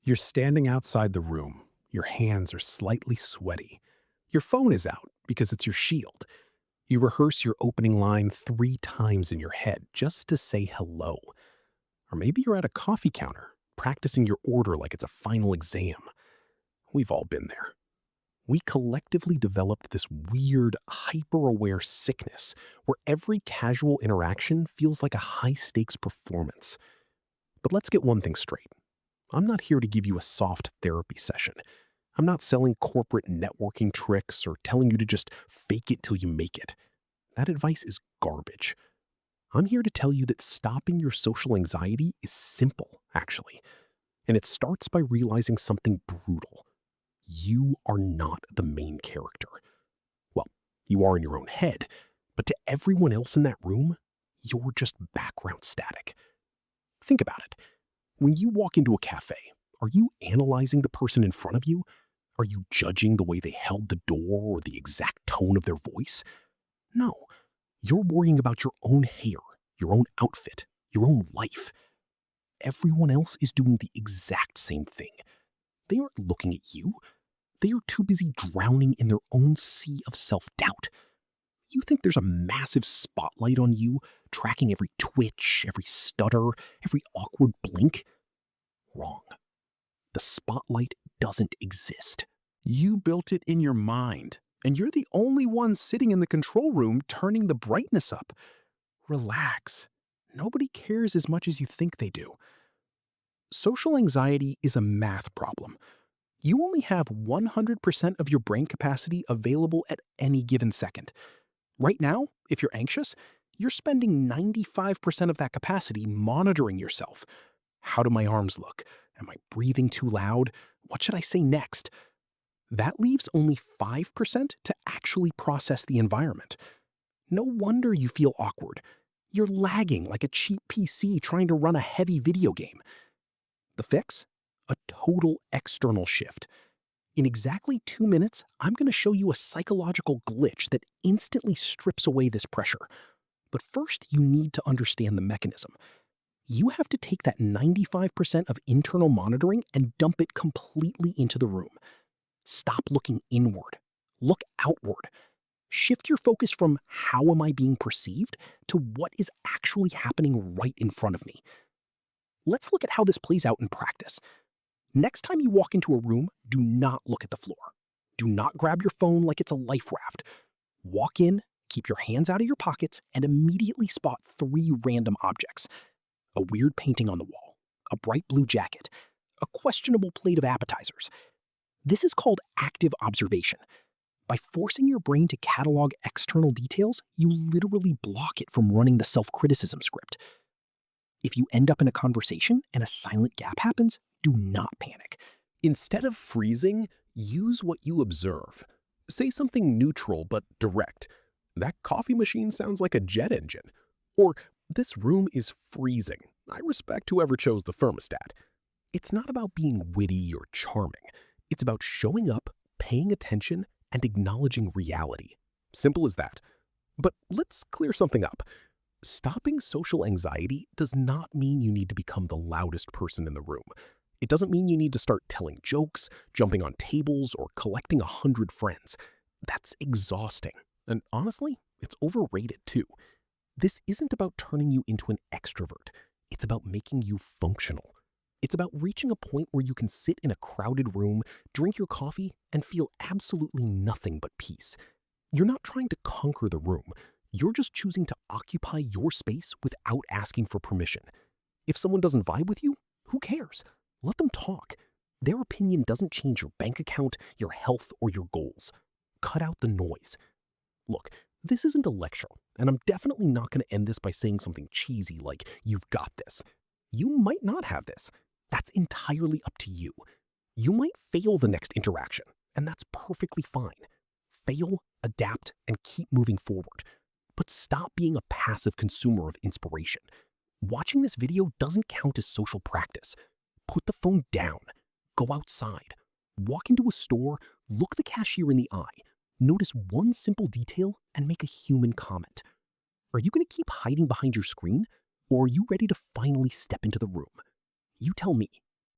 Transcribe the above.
You're standing outside the room. Your hands are slightly sweaty. Your phone is out because it's your shield. You rehearse your opening line 3 times in your head just to say hello. Or maybe you're at a coffee counter, practicing your order like it's a final exam. We've all been there. We collectively developed this weird, hyper-aware sickness where every casual interaction feels like a high-stakes performance. But let's get one thing straight. I'm not here to give you a soft therapy session. I'm not selling corporate networking tricks or telling you to just fake it till you make it. That advice is garbage. I'm here to tell you that stopping your social anxiety is simple, actually. And it starts by realizing something brutal. You are not the main character. Well, you are in your own head, but to everyone else in that room, you're just background static. Think about it. When you walk into a cafe, are you analyzing the person in front of you? Are you judging the way they held the door or the exact tone of their voice? No. You're worrying about your own hair, your own outfit, your own life. Everyone else is doing the exact same thing. They aren't looking at you. They are too busy drowning in their own sea of self-doubt. You think there's a massive spotlight on you, tracking every twitch, every stutter, every awkward blink? Wrong. The spotlight doesn't exist. You built it in your mind, and you're the only one sitting in the control room turning the brightness up. Relax. Nobody cares as much as you think they do. Social anxiety is a math problem. You only have 100% of your brain capacity available at any given second. Right now, if you're anxious, you're spending 95% of that capacity monitoring yourself. How do my arms look? Am I breathing too loud? What should I say next? That leaves only 5% to actually process the environment. No wonder you feel awkward. You're lagging like a cheap PC trying to run a heavy video game. The fix? A total external shift. In exactly 2 minutes, I'm going to show you a psychological glitch that instantly strips away this pressure. But first, you need to understand the mechanism. You have to take that 95% of internal monitoring and dump it completely into the room. Stop looking inward. Look outward. Shift your focus from how am I being perceived to what is actually happening right in front of me. Let's look at how this plays out in practice. Next time you walk into a room, do not look at the floor. Do not grab your phone like it's a life raft. Walk in, keep your hands out of your pockets, and immediately spot 3 random objects. A weird painting on the wall, a bright blue jacket, a questionable plate of appetizers. This is called active observation. By forcing your brain to catalog external details, you literally block it from running the self-criticism script. If you end up in a conversation and a silent gap happens, do not panic. Instead of freezing, use what you observe. Say something neutral but direct. That coffee machine sounds like a jet engine. Or, this room is freezing. I respect whoever chose the thermostat. It's not about being witty or charming. It's about showing up, paying attention, and acknowledging reality. Simple as that. But let's clear something up. Stopping social anxiety does not mean you need to become the loudest person in the room. It doesn't mean you need to start telling jokes, jumping on tables, or collecting 100 friends. That's exhausting. And honestly, it's overrated too. This isn't about turning you into an extrovert. It's about making you functional. It's about reaching a point where you can sit in a crowded room, drink your coffee, and feel absolutely nothing but peace. You're not trying to conquer the room. You're just choosing to occupy your space without asking for permission. If someone doesn't vibe with you, who cares? Let them talk. Their opinion doesn't change your bank account, your health, or your goals. Cut out the noise. Look, this isn't a lecture, and I'm definitely not going to end this by saying something cheesy like, "You've got this." You might not have this. That's entirely up to you. You might fail the next interaction, and that's perfectly fine. Fail, adapt, and keep moving forward. But stop being a passive consumer of inspiration. Watching this video doesn't count as social practice. Put the phone down. Go outside. Walk into a store, look the cashier in the eye. Notice one simple detail and make a human comment. Are you going to keep hiding behind your screen, or are you ready to finally step into the room? You tell me.